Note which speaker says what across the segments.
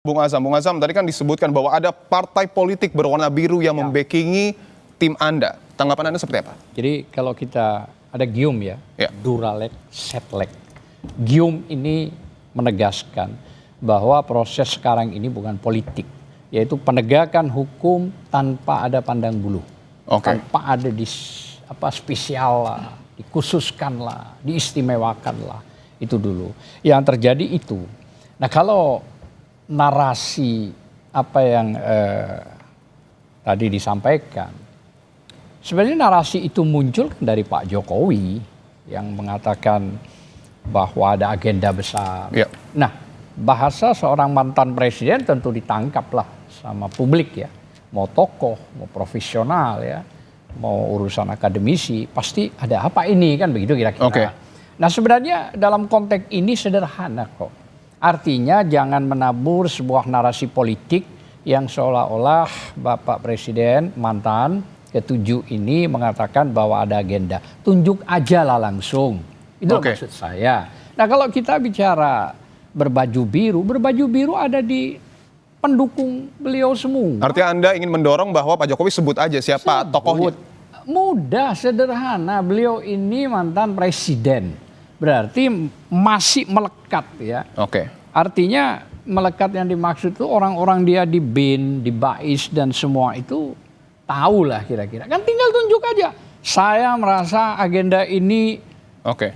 Speaker 1: Bung Azam, tadi kan disebutkan bahwa ada partai politik berwarna biru yang membackingi tim Anda. Tanggapan Anda seperti apa?
Speaker 2: Jadi kalau kita ada gium ya, Duralek, Setlek. Gium ini menegaskan bahwa proses sekarang ini bukan politik, yaitu penegakan hukum tanpa ada pandang bulu, tanpa ada spesial lah, dikhususkan lah, diistimewakan lah, itu dulu. Yang terjadi itu. Nah kalau narasi apa yang tadi disampaikan, sebenarnya narasi itu muncul dari Pak Jokowi yang mengatakan bahwa ada agenda besar. Nah, bahasa seorang mantan presiden tentu ditangkap lah sama publik ya. Mau tokoh, mau profesional ya, mau urusan akademisi, pasti ada apa ini kan begitu kira-kira. Nah sebenarnya dalam konteks ini sederhana kok. Artinya jangan menabur sebuah narasi politik yang seolah-olah Bapak Presiden mantan ke-7 ini mengatakan bahwa ada agenda. Tunjuk aja lah langsung. Itu maksud saya. Nah kalau kita bicara berbaju biru ada di pendukung beliau semua.
Speaker 1: Artinya Anda ingin mendorong bahwa Pak Jokowi sebut aja siapa tokohnya?
Speaker 2: Mudah, sederhana. Beliau ini mantan presiden. Berarti masih melekat ya. Artinya melekat yang dimaksud itu orang-orang dia di BIN, di BAIS dan semua itu tahulah kira-kira. Kan tinggal tunjuk aja. Saya merasa agenda ini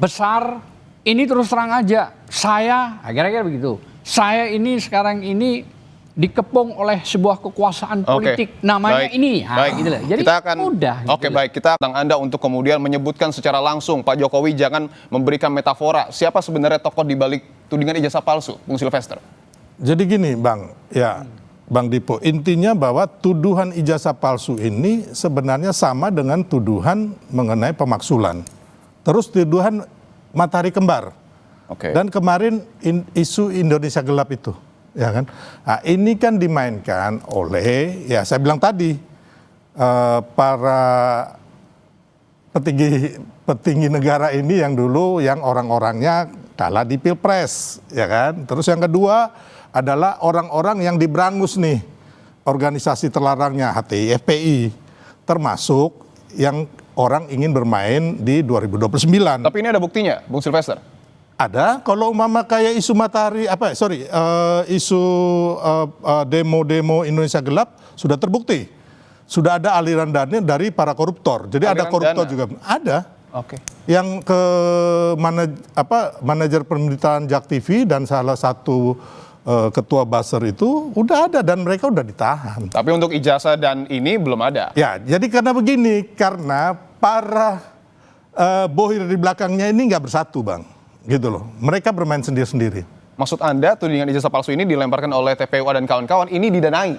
Speaker 2: besar, ini terus terang aja. Saya, kira-kira begitu. Saya ini sekarang ini dikepung oleh sebuah kekuasaan politik namanya ini. Gitu lah. Jadi
Speaker 1: kita akan
Speaker 2: mudah.
Speaker 1: Kita tentang Anda untuk kemudian menyebutkan secara langsung Pak Jokowi jangan memberikan metafora. Siapa sebenarnya tokoh di balik tudingan ijazah palsu, Bung Silvester?
Speaker 3: Jadi gini, Bang, Bang Dipo, intinya bahwa tuduhan ijazah palsu ini sebenarnya sama dengan tuduhan mengenai pemaksulan. Terus tuduhan matahari kembar. Dan kemarin isu Indonesia gelap itu. Ya kan? Nah, ini kan dimainkan oleh, ya saya bilang tadi, para petinggi negara ini yang dulu yang orang-orangnya kalah di Pilpres, ya kan? Terus yang kedua adalah orang-orang yang diberangus nih, organisasi terlarangnya HTI, FPI, termasuk yang orang ingin bermain di 2029.
Speaker 1: Tapi ini ada buktinya, Bung Silvester?
Speaker 3: Ada, kalau umpama kayak isu matahari, isu demo-demo Indonesia gelap sudah terbukti. Sudah ada aliran dana dari para koruptor. Jadi aliran ada koruptor dana juga. Ada. Yang ke manajer pemberitaan Jak TV dan salah satu ketua buzzer itu udah ada dan mereka udah ditahan.
Speaker 1: Tapi untuk ijazah dan ini belum ada.
Speaker 3: Ya, jadi karena begini, karena para bohir di belakangnya ini nggak bersatu, Bang. Gitu loh, mereka bermain sendiri-sendiri.
Speaker 1: Maksud Anda tudingan ijazah palsu ini dilemparkan oleh TPUA dan kawan-kawan ini didanai?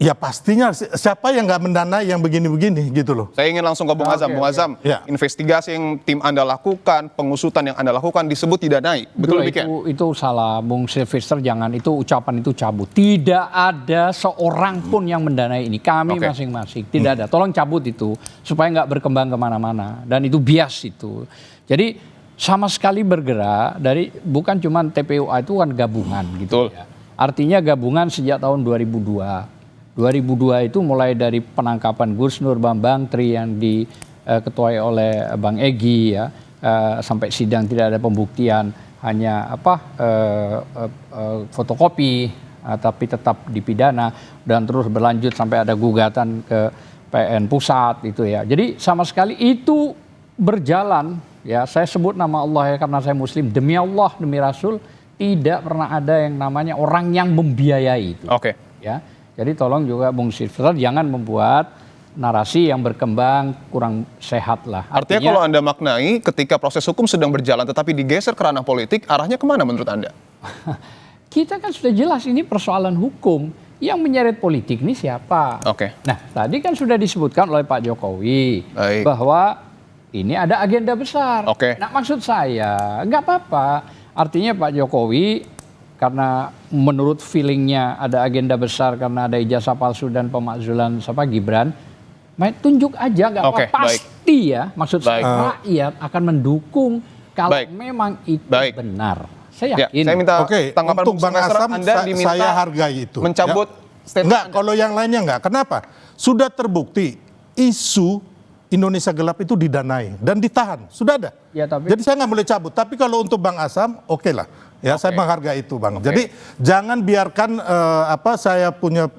Speaker 3: Ya pastinya, siapa yang nggak mendanai yang begini-begini gitu loh.
Speaker 1: Saya ingin langsung ke Bung Azam. Bung Azam, investigasi yang tim Anda lakukan, pengusutan yang Anda lakukan disebut didanai. Betul demikian?
Speaker 2: Itu salah, Bung Silvester, jangan itu ucapan itu cabut. Tidak ada seorang pun yang mendanai ini. Kami masing-masing, tidak ada. Tolong cabut itu supaya nggak berkembang kemana-mana. Dan itu bias itu. Jadi sama sekali bergerak dari bukan cuma TPUA itu kan gabungan gitu ya. Artinya gabungan sejak tahun 2002. 2002 itu mulai dari penangkapan Gus Nur Bambang Tri yang diketuai oleh Bang Egy ya, sampai sidang tidak ada pembuktian, hanya fotokopi tapi tetap dipidana dan terus berlanjut sampai ada gugatan ke PN Pusat itu ya. Jadi sama sekali itu berjalan. Ya, saya sebut nama Allah ya karena saya Muslim. Demi Allah, demi Rasul, tidak pernah ada yang namanya orang yang membiayai itu. Ya, jadi tolong juga Bung Silvester jangan membuat narasi yang berkembang kurang sehat lah.
Speaker 1: Artinya kalau Anda maknai ketika proses hukum sedang berjalan tetapi digeser ke ranah politik, arahnya kemana menurut Anda?
Speaker 2: Kita kan sudah jelas ini persoalan hukum. Yang menyeret politik ini siapa? Nah, tadi kan sudah disebutkan oleh Pak Jokowi bahwa ini ada agenda besar. Nah maksud saya nggak apa-apa. Artinya Pak Jokowi karena menurut feelingnya ada agenda besar karena ada ijazah palsu dan pemakzulan Gibran, tunjuk aja nggak apa-apa. Pasti ya maksud saya rakyat akan mendukung kalau memang itu benar. Saya
Speaker 1: Ya,
Speaker 2: yakin.
Speaker 1: saya minta
Speaker 3: Oke,
Speaker 1: tanggapan
Speaker 3: untuk
Speaker 1: Bung
Speaker 3: Bang
Speaker 1: Silvester,
Speaker 3: Asam
Speaker 1: Anda diminta
Speaker 3: saya hargai itu.
Speaker 1: mencabut statement
Speaker 3: Enggak,
Speaker 1: Anda.
Speaker 3: kalau yang lainnya enggak. Kenapa? Sudah terbukti isu Indonesia gelap itu didanai dan ditahan. Sudah ada.
Speaker 2: Ya, tapi-
Speaker 3: Jadi saya nggak boleh cabut. Tapi kalau untuk Bang Asam, oke lah. Ya, saya menghargai itu, Bang. Jadi jangan biarkan saya punya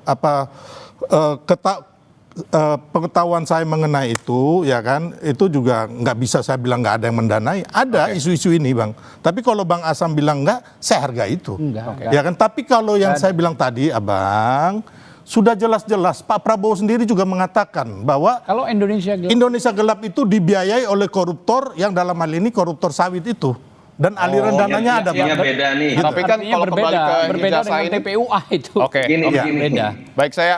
Speaker 3: pengetahuan saya mengenai itu, ya kan, itu juga nggak bisa saya bilang nggak ada yang mendanai. Ada isu-isu ini, Bang. Tapi kalau Bang Asam bilang nggak, saya hargai itu.
Speaker 2: Enggak.
Speaker 3: Ya kan. Tapi kalau yang saya bilang tadi, Abang, sudah jelas-jelas Pak Prabowo sendiri juga mengatakan bahwa
Speaker 2: Kalau Indonesia gelap,
Speaker 3: Indonesia gelap itu dibiayai oleh koruptor yang dalam hal ini koruptor sawit itu. Dan aliran dananya ada,
Speaker 4: Artinya
Speaker 3: Bang.
Speaker 4: beda nih.
Speaker 1: Tapi kan
Speaker 2: artinya
Speaker 1: kalau kembali ke
Speaker 2: berbeda
Speaker 1: ijazah
Speaker 2: dengan
Speaker 1: ini,
Speaker 2: TPUA itu.
Speaker 1: Oke,
Speaker 4: Gini,
Speaker 1: oke.
Speaker 4: gini.
Speaker 2: Beda.
Speaker 1: Baik, saya